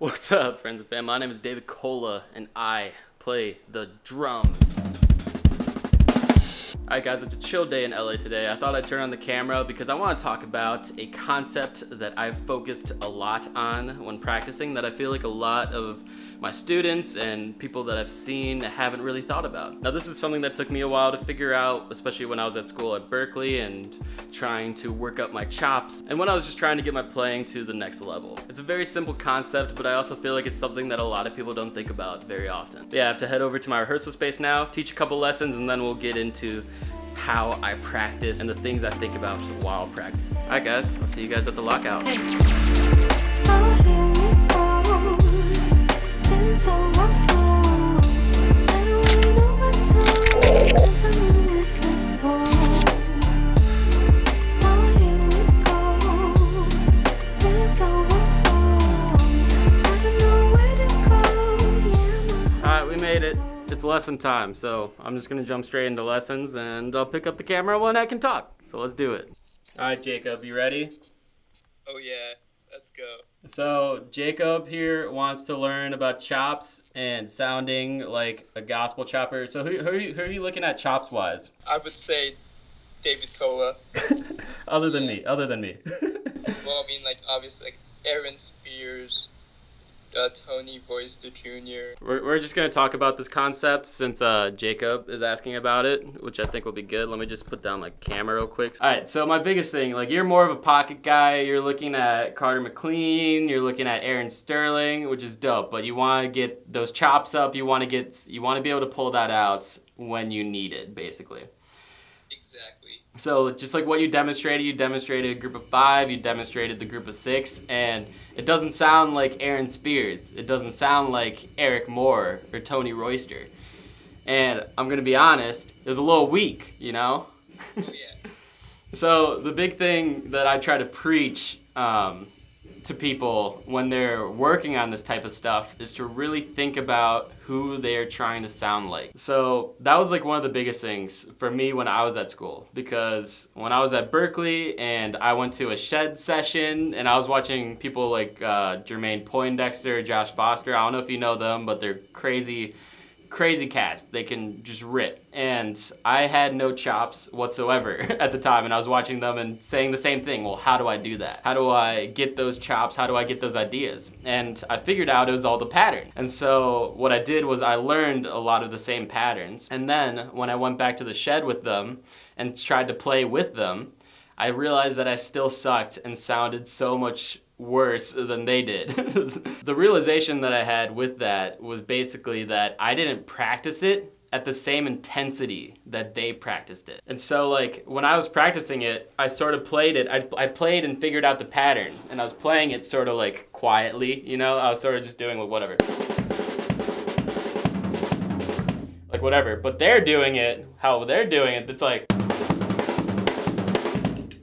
What's up, friends and fam? My name is David Cola, and I play the drums. Alright guys, it's a chill day in LA today. I thought I'd turn on the camera because I want to talk about a concept that I've focused a lot on when practicing that I feel like a lot of my students and people that I've seen haven't really thought about. Now this is something that took me a while to figure out, especially when I was at school at Berkeley and trying to work up my chops and when I was just trying to get my playing to the next level. It's a very simple concept, but I also feel like it's something that a lot of people don't think about very often. But yeah, I have to head over to my rehearsal space now, teach a couple lessons, and then we'll get into how I practice and the things I think about while practicing. Alright guys, I'll see you guys at the lockout. Alright, we made it. It's lesson time, so I'm just gonna jump straight into lessons and I'll pick up the camera when I can talk. So let's do it. Alright, Jacob, you ready? Oh yeah, let's go. So Jacob here wants to learn about chops and sounding like a gospel chopper. So who are you looking at chops wise? I would say David Cola. Other than me. Well, I mean, like, obviously, like, Aaron Spears, Tony Royster Jr. We're just going to talk about this concept since Jacob is asking about it, which I think will be good. Let me just put down my camera real quick. All right, so my biggest thing, like you're more of a pocket guy. You're looking at Carter McLean. You're looking at Aaron Sterling, which is dope. But you want to get those chops up. You want to be able to pull that out when you need it, basically. Exactly. So just like what you demonstrated a group of 5, you demonstrated the group of 6, and it doesn't sound like Aaron Spears. It doesn't sound like Eric Moore or Tony Royster. And I'm going to be honest, it was a little weak, you know? Oh yeah. So the big thing that I try to preach to people when they're working on this type of stuff is to really think about who they're trying to sound like. So that was like one of the biggest things for me when I was at school, because when I was at Berkeley and I went to a shed session and I was watching people like Jermaine Poindexter, Josh Foster. I don't know if you know them, but they're crazy cats. They can just rip. And I had no chops whatsoever at the time, and I was watching them and saying the same thing. Well, how do I do that? How do I get those chops? How do I get those ideas? And I figured out it was all the pattern. And so what I did was I learned a lot of the same patterns. And then when I went back to the shed with them and tried to play with them, I realized that I still sucked and sounded so much worse than they did. The realization that I had with that was basically that I didn't practice it at the same intensity that they practiced it. And so like when I was practicing it, I sort of played it. I played and figured out the pattern, and I was playing it sort of like quietly, you know? I was sort of just doing like whatever. Like whatever. But they're doing it, how they're doing it, it's like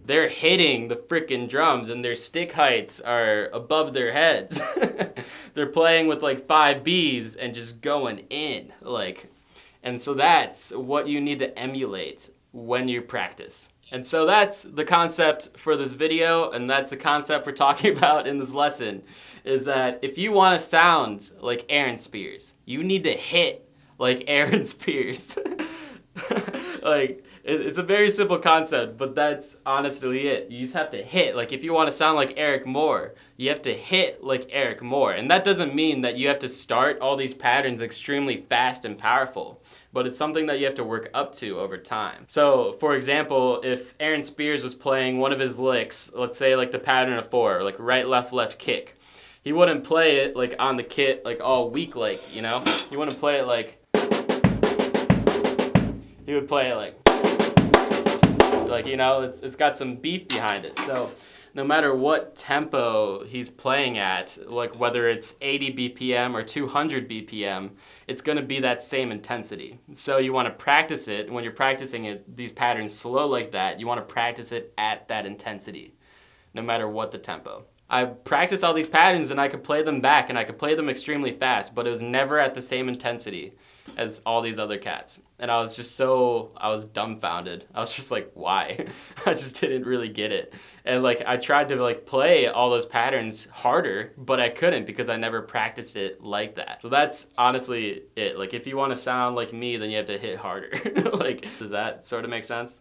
they're hitting the freaking drums and their stick heights are above their heads. They're playing with like 5 Bs and just going in, like, and so that's what you need to emulate when you practice. And so that's the concept for this video, and that's the concept we're talking about in this lesson, is that if you want to sound like Aaron Spears, you need to hit like Aaron Spears. Like, it's a very simple concept, but that's honestly it. You just have to hit. Like, if you want to sound like Eric Moore, you have to hit like Eric Moore. And that doesn't mean that you have to start all these patterns extremely fast and powerful, but it's something that you have to work up to over time. So, for example, if Aaron Spears was playing one of his licks, let's say like the pattern of 4, like right, left kick, he wouldn't play it like on the kit, like all weak, like, you know? He wouldn't play it like, he would play it like, you know, it's got some beef behind it. So no matter what tempo he's playing at, like whether it's 80 BPM or 200 BPM, it's going to be that same intensity. So you want to practice it. When you're practicing it, these patterns slow like that, you want to practice it at that intensity, no matter what the tempo. I practiced all these patterns and I could play them back and I could play them extremely fast, but it was never at the same intensity. as all these other cats. And I was dumbfounded. I was just like, why? I just didn't really get it. And like, I tried to like play all those patterns harder, but I couldn't because I never practiced it like that. So that's honestly it. Like, if you want to sound like me, then you have to hit harder. Like, does that sort of make sense?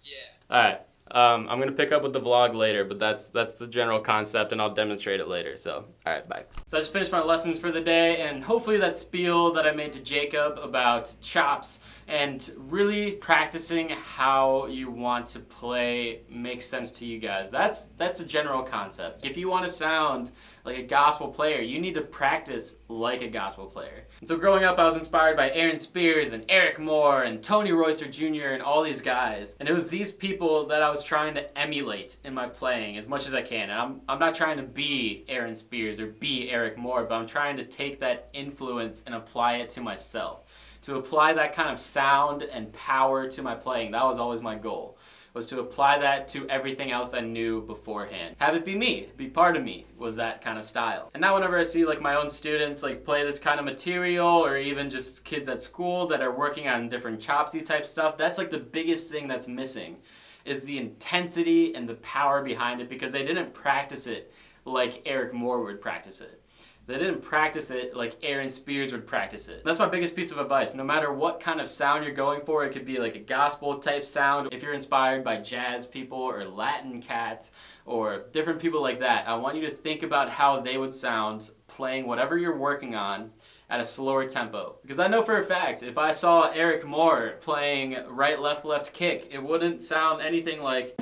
Yeah. All right. I'm going to pick up with the vlog later, but that's the general concept, and I'll demonstrate it later. So, all right, bye. So I just finished my lessons for the day, and hopefully that spiel that I made to Jacob about chops and really practicing how you want to play makes sense to you guys. That's a general concept. If you want to sound like a gospel player, you need to practice like a gospel player. And so growing up, I was inspired by Aaron Spears and Eric Moore and Tony Royster Jr. and all these guys. And it was these people that I was trying to emulate in my playing as much as I can. And I'm not trying to be Aaron Spears or be Eric Moore, but I'm trying to take that influence and apply it to myself. To apply that kind of sound and power to my playing. That was always my goal, was to apply that to everything else I knew beforehand. Have it be me, be part of me, was that kind of style. And now whenever I see like my own students like play this kind of material, or even just kids at school that are working on different chopsy type stuff, that's like the biggest thing that's missing, is the intensity and the power behind it, because they didn't practice it like Eric Moore would practice it. They didn't practice it like Aaron Spears would practice it. That's my biggest piece of advice. No matter what kind of sound you're going for, it could be like a gospel type sound. If you're inspired by jazz people or Latin cats or different people like that, I want you to think about how they would sound playing whatever you're working on at a slower tempo. Because I know for a fact, if I saw Eric Moore playing right, left kick, it wouldn't sound anything like...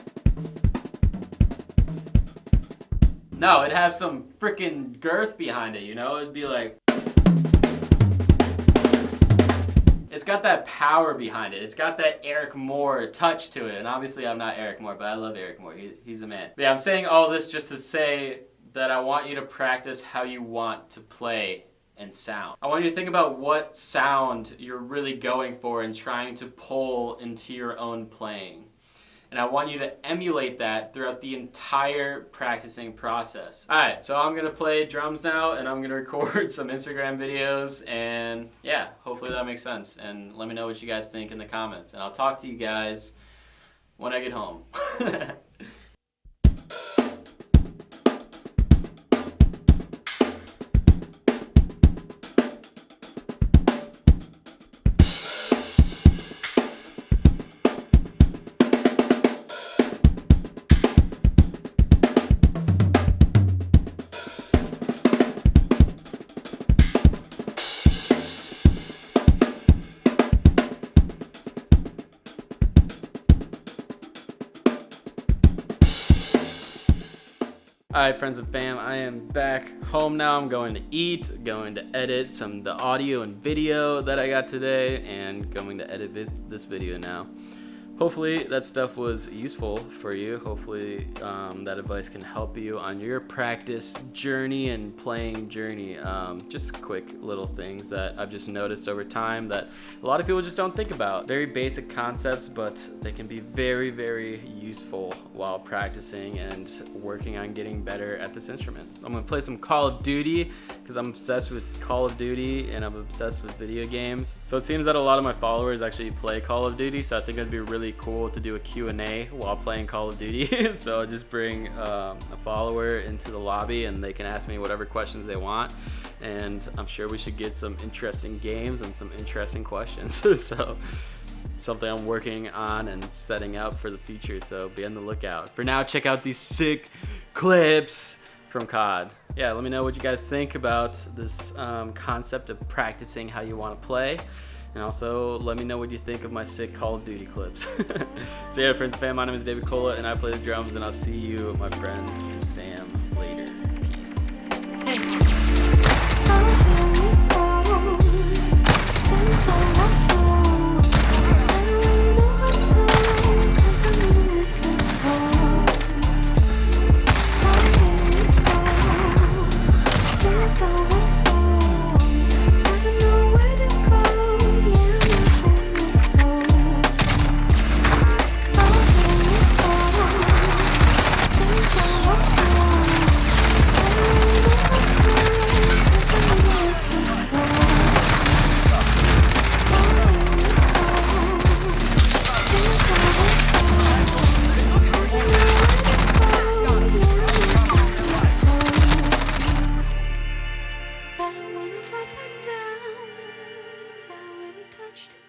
No, it'd have some freaking girth behind it, you know? It'd be like... It's got that power behind it. It's got that Eric Moore touch to it. And obviously I'm not Eric Moore, but I love Eric Moore. He's the man. But yeah, I'm saying all this just to say that I want you to practice how you want to play and sound. I want you to think about what sound you're really going for and trying to pull into your own playing. And I want you to emulate that throughout the entire practicing process. Alright, so I'm gonna play drums now, and I'm gonna record some Instagram videos, and yeah, hopefully that makes sense. And let me know what you guys think in the comments. And I'll talk to you guys when I get home. Alright, friends and fam, I am back home now. I'm going to eat, going to edit the audio and video that I got today, and going to edit this video now. Hopefully that stuff was useful for you. Hopefully that advice can help you on your practice journey and playing journey. Just quick little things that I've just noticed over time that a lot of people just don't think about. Very basic concepts, but they can be very, very useful while practicing and working on getting better at this instrument. I'm gonna play some Call of Duty because I'm obsessed with Call of Duty and I'm obsessed with video games. So it seems that a lot of my followers actually play Call of Duty, so I think it'd be really cool to do a Q&A while playing Call of Duty. So I'll just bring a follower into the lobby and they can ask me whatever questions they want, and I'm sure we should get some interesting games and some interesting questions. So something I'm working on and setting up for the future, so be on the lookout. For now, check out these sick clips from COD. Yeah, let me know what you guys think about this concept of practicing how you want to play. And also, let me know what you think of my sick Call of Duty clips. So yeah, friends and fam, my name is David Cola, and I play the drums, and I'll see you, my friends and fam, later. Peace. I don't wanna fall back down, 'cause I already touched the